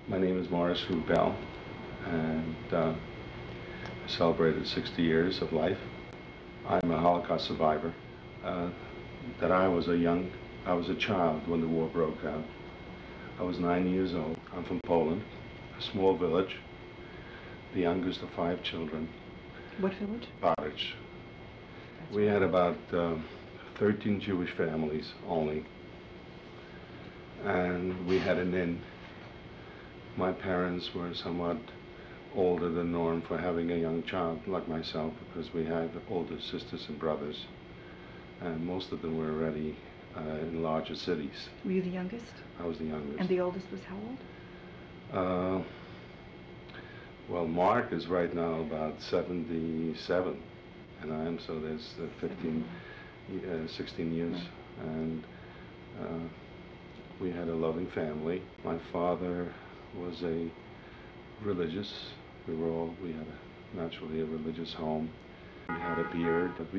My name is Morris Rubell, and I celebrated 60 years of life. I'm a Holocaust survivor. Uh, that I was a child when the war broke out. I was 9 years old. I'm from Poland, a small village, the youngest of 5 children. What village? Cottage. We had about 13 Jewish families only, and we had an inn. My parents were somewhat older than norm for having a young child like myself, because we had older sisters and brothers, and most of them were already in larger cities. Were you the youngest? I was the youngest. And the oldest was how old? Well, Mark is right now about 77, and I am, so there's 16 years, and we had a loving family. My father was a religious. We had naturally a religious home. We had a beard, but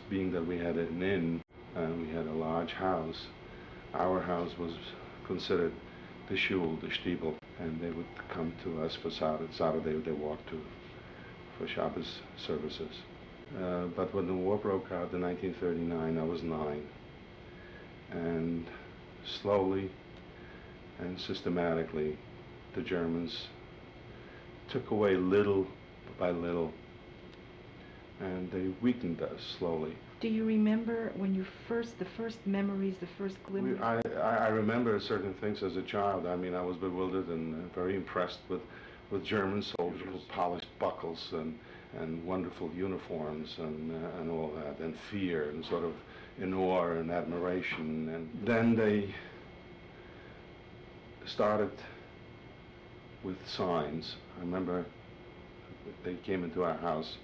being that we had an inn and we had a large house, our house was considered the shul, the stiebel, and they would come to us for Saturday they walked for Shabbos services. But when the war broke out in 1939, I was 9, and slowly and systematically the Germans took away little by little, and they weakened us slowly. Do you remember when the first memories, the first glimmers? I remember certain things as a child. I mean, I was bewildered and very impressed with German soldiers with polished buckles and wonderful uniforms and all that, and fear and sort of in awe and admiration. And then they started with signs. I remember they came into our house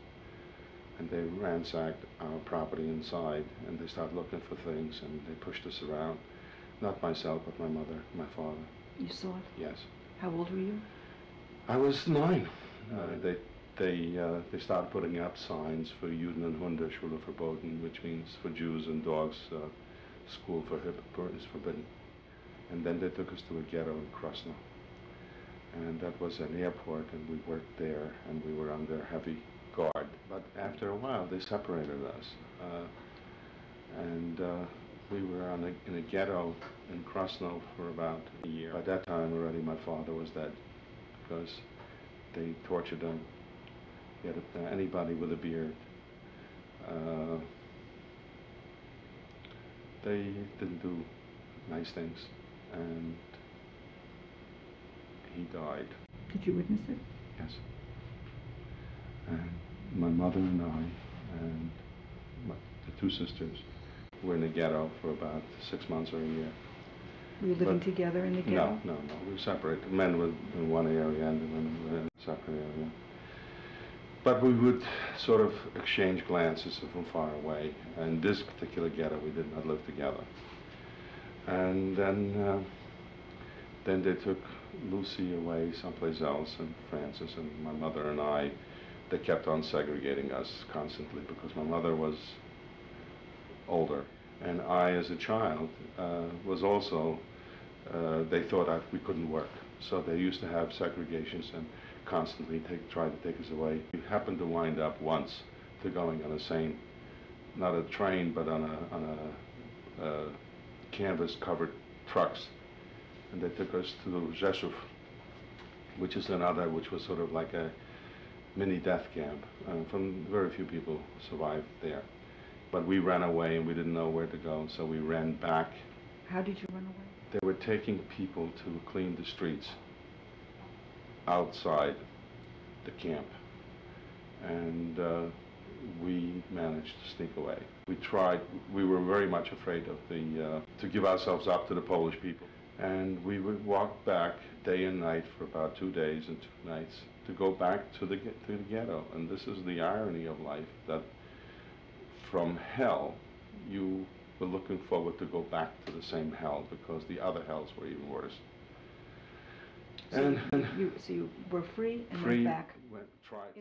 and they ransacked our property inside, and they started looking for things, and they pushed us around. Not myself, but my mother, my father. You saw it? Yes. How old were you? I was 9. They started putting up signs for Juden und Hunde, Schule verboten, which means for Jews and dogs, school is forbidden. And then they took us to a ghetto in Krasno. And that was an airport, and we worked there, and we were under heavy guard. But after a while, they separated us, and we were in a ghetto in Krasno for about a year. By that time already, my father was dead, because they tortured him. Anybody with a beard. They didn't do nice things, and he died. Did you witness it? Yes. And my mother and I and the 2 sisters were in the ghetto for about 6 months or a year. Were you living together in the ghetto? No. We were separated. The men were in one area and the women were in a separate area. But we would sort of exchange glances from far away. And this particular ghetto, we did not live together. And then they took Lucy away someplace else, and Francis and my mother and I. They kept on segregating us constantly because my mother was older, and I, as a child, was also. They thought we couldn't work, so they used to have segregations and constantly try to take us away. We happened to wind up once to going on the same, not a train, but on a canvas-covered trucks, and they took us to Rzeszów, which was sort of like a mini death camp. From very few people survived there, but we ran away and we didn't know where to go, so we ran back. How did you run away? They were taking people to clean the streets outside the camp, and we managed to sneak away. We were very much afraid of to give ourselves up to the Polish people, and we would walk back day and night for about 2 days and 2 nights to go back to the ghetto. And this is the irony of life, that from hell you were looking forward to go back to the same hell, because the other hells were even worse. So you were free and went back. Tried.